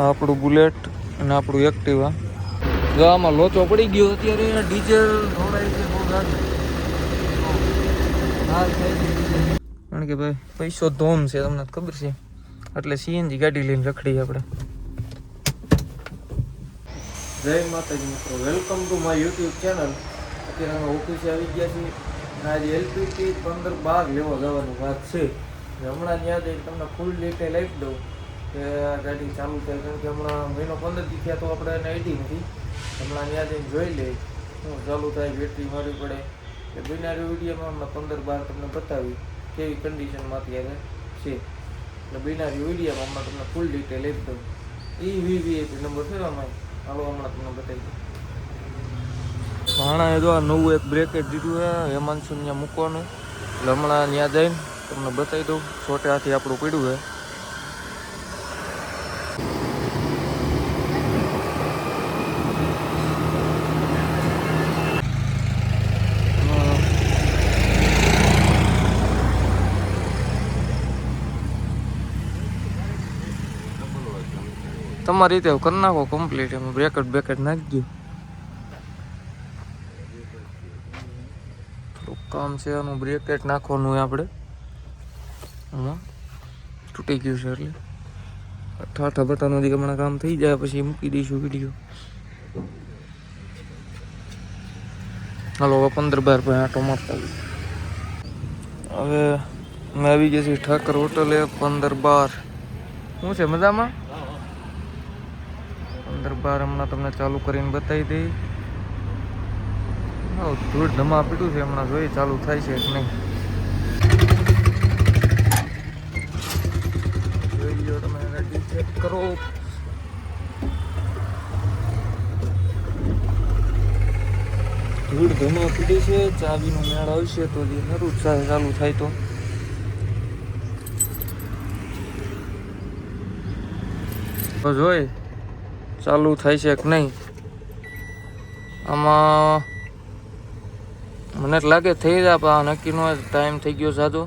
આપણું બુલેટ અને આપણું એક્ટિવા. જો આમાં લોચો પડી ગયો અત્યારે, ડીઝલ ઢોળાય છે બહુ લાગે. કારણ કે ભાઈ પૈસો ધોમ છે, તમને ખબર છે, એટલે સીએનજી ગાડી લઈને રખડી આપણે. જય માતાજી મિત્રો, welcome to my YouTube channel. અત્યારે અમે ઓફિસે આવી ગયા છીએ. આજે એલપીટી 15-12 લેવા જવાની વાત છે. હમણાં ત્યાં જઈને તમને ફૂલ ડિટેલ આપી દઉં કે આ ગાડી ચાલુ થાય, કારણ કે હમણાં મહિનો 15 દી થયા તો આપણે એને આઈડી નથી. હમણાં ત્યાં જઈને જોઈ લઈએ શું ચાલુ થાય, બેટરી મારવી પડે કે બિનારી વિડીયોમાં હમણાં 15-12 તમને બતાવી કેવી કન્ડિશનમાં અત્યારે છે. એટલે બિનારી વિડીયોમાં હમણાં તમને ફૂલ ડિટેલ આપી દઉં. વીવીઆઈપી નંબર છે આમાં, હાલો હમણાં તમને બતાવી દઉં. ભાણા એ જો આ નવું એક બ્રેકેટ દીધું છે હેમાંશુ ત્યાં મૂકવાનું, એટલે હમણાં ત્યાં જઈને તમને બતાવી દઉં. છોટે હાથી આપણું પડ્યું છે. તમારી રીતે કરી નાખો કમ્પ્લીટ, એમાં બ્રેકેટ બેકેટ નાખી દો. થોડુંક કામ છે એનું, બ્રેકેટ નાખવાનું હોય આપણે. હમણાં તૂટી ગયું છે એટલે ઠાઠા બટાનું હમણાં કામ થઈ જાય પછી મૂકી દઈશું વિડીયો. હાલો હવે 15-12 આટો મારતા હવે મેં આવી ગયા છીએ ઠાકર હોટલે. 15-12 શું છે મજામાં? 15-12 હમણાં તમને ચાલુ કરીને બતાવી દઈ. ધૂળ ધમા પીડું છે, હમણાં જોઈએ ચાલુ થાય છે કે નહીં. જોઈ લો તમે ગાડી ચેક કરો. ધૂળ ધમા પીડી છે, ચાવીનો મેળ આવશે તો જે ખરું ચાલુ થાય તો જોઈ ચાલુ થાય છે કે નહીં. આમાં મને લાગે થઈ જાય, પણ નક્કીનો ટાઈમ થઈ ગયો સાદો.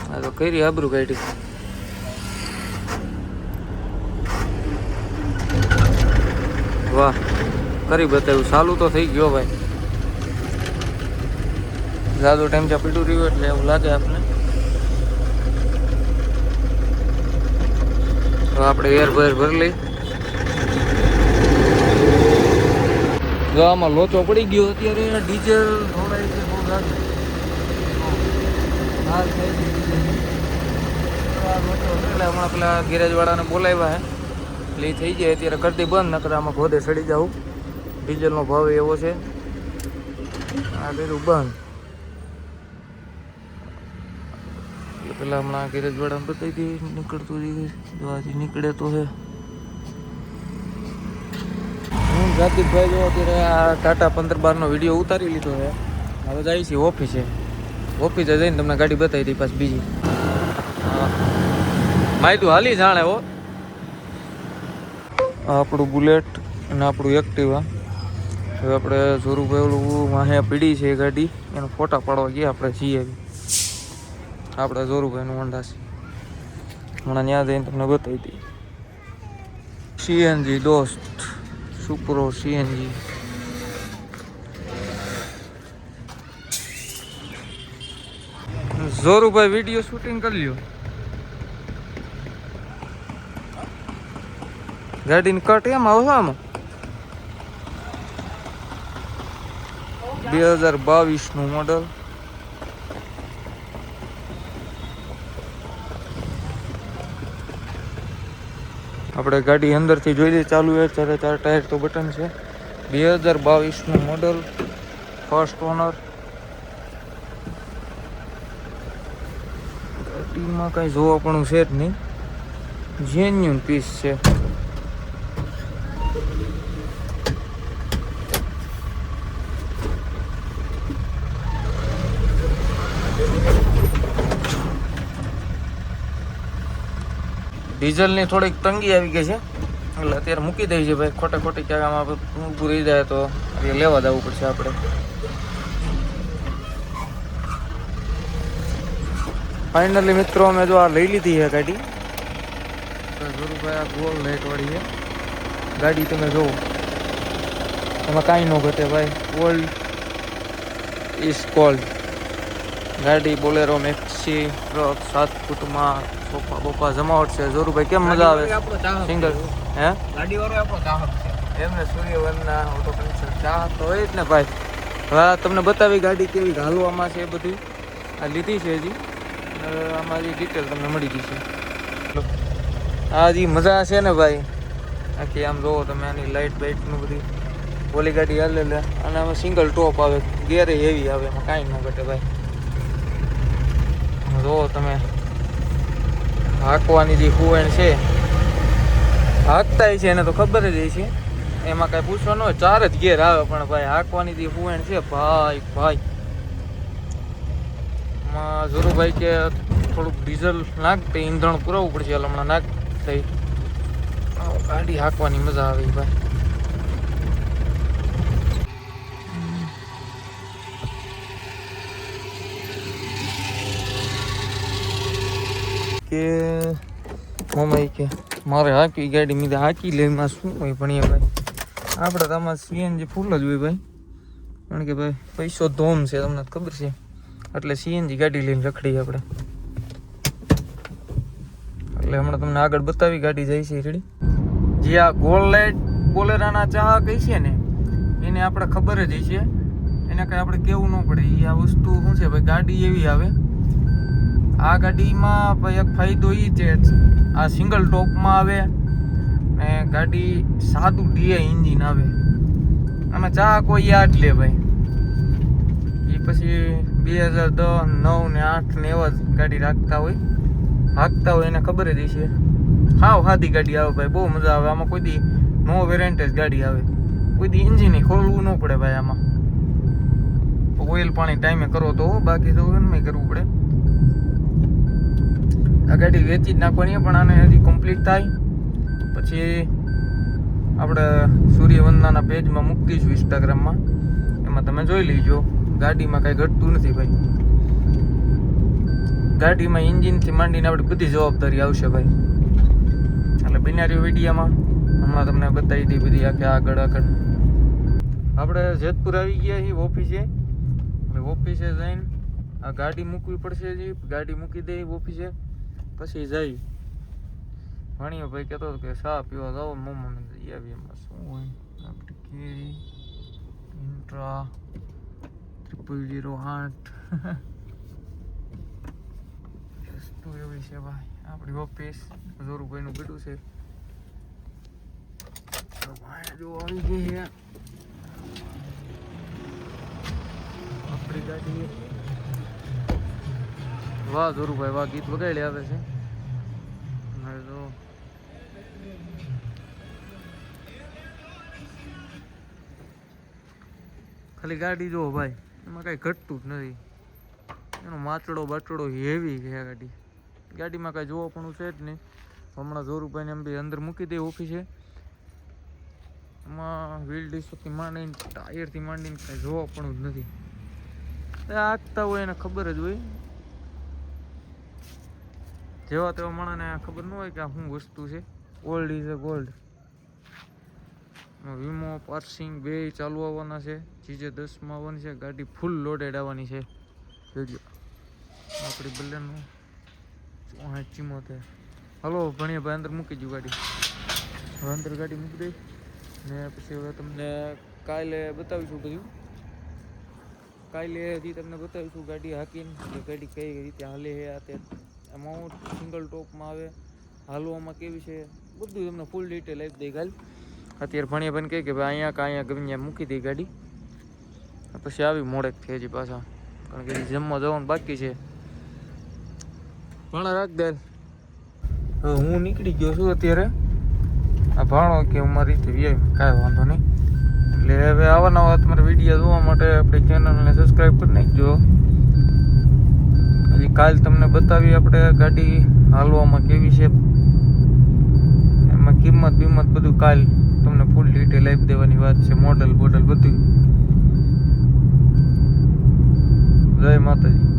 હા તો કરી આબરું કાઢી. વાહ, કરી બતાવ્યું, ચાલુ તો થઈ ગયો ભાઈ. જાદો ટાઈમ ત્યાં પીડું રહ્યું એટલે એવું લાગે આપણે. તો આપણે એર ભરી લઈ. જો આમાં લોચો પડી ગયો અત્યારે, ડીઝલ ઢોળાય છે બહુ લાગે. હમણાં પેલા ગેરેજ વાળાને બોલાવ્યા હે, એટલે એ થઈ જાય અત્યારે કરતી બંધ, નકર આમાં ગોદે સડી જાઉં. ડીઝલનો ભાવ એવો છે. આ કર્યું બંધ એટલે પેલા હમણાં ગેરેજ વાળાને બતાવી દઈ નીકળતું જોવાથી નીકળે તો હે. હું જાતિકભાઈ જો અત્યારે આ ટાટા 15-12 વિડીયો ઉતારી લીધો છે. હવે જાય છે ઓફિસે. ઓફિસે જઈને તમને ગાડી બતાવી દઈ પાછી બીજી. માહિતી હાલી જાણે હો. આપણું બુલેટ અને આપણું એક્ટિવા. હવે આપણે જોરુભાઈ ઓલું વાહે પીડી છે એ ગાડી, એનો ફોટા પાડવા ગયા આપણે છીએ. આપણે જોરુભાઈનું હોન્ડા છે, હમણાં ત્યાં જઈને તમને બતાવી દઈ. સીએનજી દોસ્ત સુપરો સીએનજી. જોરુભાઈ વિડીયો શૂટિંગ કરી લ્યો. ગાડીની કટ એમ આવશે આમાં. 2022 મોડલ. આપણે ગાડી અંદરથી જોઈ લઈએ ચાલુ હોય. 4 ટાયર તો બટન છે. 2022 મોડલ, ફર્સ્ટ ઓનર. ગાડીમાં કાંઈ જોવા પણ છે જ નહીં, જેન્યુન પીસ છે. ડીઝલની થોડીક તંગી આવી ગઈ છે, એટલે અત્યારે મૂકી દઈ છે ભાઈ. ખોટી ક્યાંક આમાં ઊભું રહી જાય તો લેવા જવું પડશે આપણે. ફાઇનલી મિત્રો અમે જો આ લઈ લીધી છે ગાડી. તો જોરુભાઈ આ ગોલ્ડ લાઇટવાળી છે ગાડી, તમે જુઓ એમાં કાંઈ ન ઘટે ભાઈ. ઓલ્ડ ઇઝ ગોલ્ડ ગાડી. બોલેરો મેક્સી ટ્રક 7 ફૂટમાં સોફા બોફા જમાવટ છે. જોરુભાઈ કેમ મજા આવે? સિંગલ હે ગાડી વાળો આપણો ચાહક છે એમને. સૂર્યવનના ઓટો કનેક્શન ચાહક તો હોય જ ને ભાઈ. હવે તમને બતાવી ગાડી કેવી હાલવામાં છે. બધી આ લીધી છે હજી, આમાં જે ડિટેલ તમને મળી જશે. આ જે મજા છે ને ભાઈ આખી, આમ જોવો તમે આની લાઇટ બાઇટનું બધી. ઓલી ગાડી હાલે લે અને આમાં સિંગલ ટોપ આવે, ગેરે હેવી આવે, એમાં કાંઈ ન ઘટે ભાઈ. જોવો તમે હાંકવાની જે હુવેણ છે, હાંકતા છે એને તો ખબર જ છે, એમાં કાંઈ પૂછવાનું હોય. 4 જ ગેર આવે પણ ભાઈ હાંકવાની જે હુવેણ છે ભાઈ ભાઈ. એમાં જોરુભાઈ કે થોડુંક ડીઝલ નાખતે ઈંધણ પુરાવવું પડશે, એટલે હમણાં નાખ થઈ ગાડી હાંકવાની મજા આવે ભાઈ. કે મમ્મી કે મારે હાંકી ગાડી મીધે હાંકી લે, એમાં શું હોય ભણીએ ભાઈ. આપણે તો આમાં સીએનજી ફૂલ જ હોય ભાઈ, કારણ કે ભાઈ પૈસો ધોમ છે, તમને ખબર છે, એટલે સીએનજી ગાડી લઈને રખડીએ આપણે. એટલે હમણાં તમને આગળ બતાવી ગાડી જાય છે રેડી. જે આ ગોલ્ડ લાઇટ બોલેરાના ચાહક છે ને એને આપણે ખબર જ છે, એને કાંઈ આપણે કેવું ન પડે. એ આ વસ્તુ શું છે ભાઈ, ગાડી એવી આવે. આ ગાડીમાં ભાઈ એક ફાયદો એ છે, આ સિંગલ ટોપમાં આવે ને ગાડી સાદું ડીઆઈ એન્જિન આવે. અને ચાહક હોય યાદ લે ભાઈ. એ પછી 2010, 9 ને 8 ને એવા જ ગાડી રાખતા હોય, હાંકતા હોય, એને ખબર જ છે. હાવ સાદી ગાડી આવે ભાઈ, બહુ મજા આવે આમાં. કોઈ દી નો વેરેન્ટેજ ગાડી આવે, કોઈ દી એન્જિન ખોલવું ન પડે ભાઈ આમાં. ઓઇલ પાણી ટાઈમે કરો તો, બાકી તો નહીં કરવું પડે. આ ગાડી વેચી જ નાખવાની, પણ આને હજી કમ્પ્લીટ થાય પછી આપણે સૂર્યવંદનાના પેજમાં મૂકી દઈશું ઇન્સ્ટાગ્રામમાં, એમાં તમે જોઈ લેજો. ગાડીમાં કાંઈ ઘટતું નથી ભાઈ. ગાડીમાં એન્જિનથી માંડીને આપણી બધી જવાબદારી આવશે ભાઈ. એટલે બિનારી વિડીયામાં હમણાં તમને બતાવી દઈ બધી આખે આગળ. આપણે જેતપુર આવી ગયા છીએ ઓફિસે. ઓફિસે જઈને આ ગાડી મૂકવી પડશે, હજી ગાડી મૂકી દઈ ઓફિસે, પછી જઈ ભણીઓ ભાઈ કહેતો હતો કે ચા પીવા જાઓ મમ્માને જઈ આવી. એમાં શું હોય, આપણી કેરી ઇન્ટ્રા 0008 વસ્તુ એવી છે ભાઈ. આપણી ઓફિસ જોરુભાઈનું ગઢું છે. જો આવી ગઈ છે આપણી ગાડી. વાહ જોરુભાઈ વાહ, ગીત વગાડી આવે છે. તો ખાલી ગાડી જો ભાઈ, એમાં કાંઈ ઘટતું જ નથી. એનો માચડો બાચડો હેવી છે આ ગાડી. ગાડીમાં કાંઈ જોવા પણ છે જ નહીં. હમણાં જોરુભાઈને એમ બી અંદર મૂકી દે ઓફિસે. એમાં વ્હીલ ડીશોથી માંડીને ટાયરથી માંડીને કાંઈ જોવા પણ જ નથી. આગતા હોય એને ખબર જ હોય. જેવા તેવા માણસને ખબર ન હોય કે આ શું વસ્તુ છે. Old is a gold. વીમો પાર્સિંગ બે ચાલુ આવવાના છે. ચીજે 10માં આવવાની છે. ગાડી ફૂલ લોડેડ આવવાની છે. જોજો આપણી બલ્લેનું 74. હલો ભણીએ ભાઈ, અંદર મૂકી દઉં ગાડી. હવે અંદર ગાડી મૂકી દઈ ને પછી હવે તમને કાલે બતાવીશું બધું. કાલે હજી તમને બતાવીશું ગાડી હાકીને કે ગાડી કઈ રીતે હાલે છે. આ તે અમાઉન્ટ સિંગલ ટોપમાં આવે, હાલવામાં કેવી છે, બધું તમને ફૂલ ડિટેલ આપી દઈ કાલે. અત્યારે ભણીએ ભાઈને કહે કે ભાઈ અહીંયા ગમે ત્યાં મૂકી દઈ ગાડી. પછી આવી મોડેકથી હજી પાછા, કારણ કે જમવા જવાનું બાકી છે. ભાણા રાખ દે. હવે હું નીકળી ગયો છું અત્યારે. આ ભાણો કે હું મારી રીતે વ્યય, કાંઈ વાંધો નહીં. એટલે હવે આવા તમારે વિડીયો જોવા માટે આપણી ચેનલને સબસ્ક્રાઈબ કરી નાખજો. હજી કાલ તમને બતાવી આપણે ગાડી હાલવામાં કેવી છે, એમાં કિંમત બિંમત બધું કાલ તમને ફૂલ ડિટેલ આપી દેવાની વાત છે. મોડલ બોડલ બધું. જય માતાજી.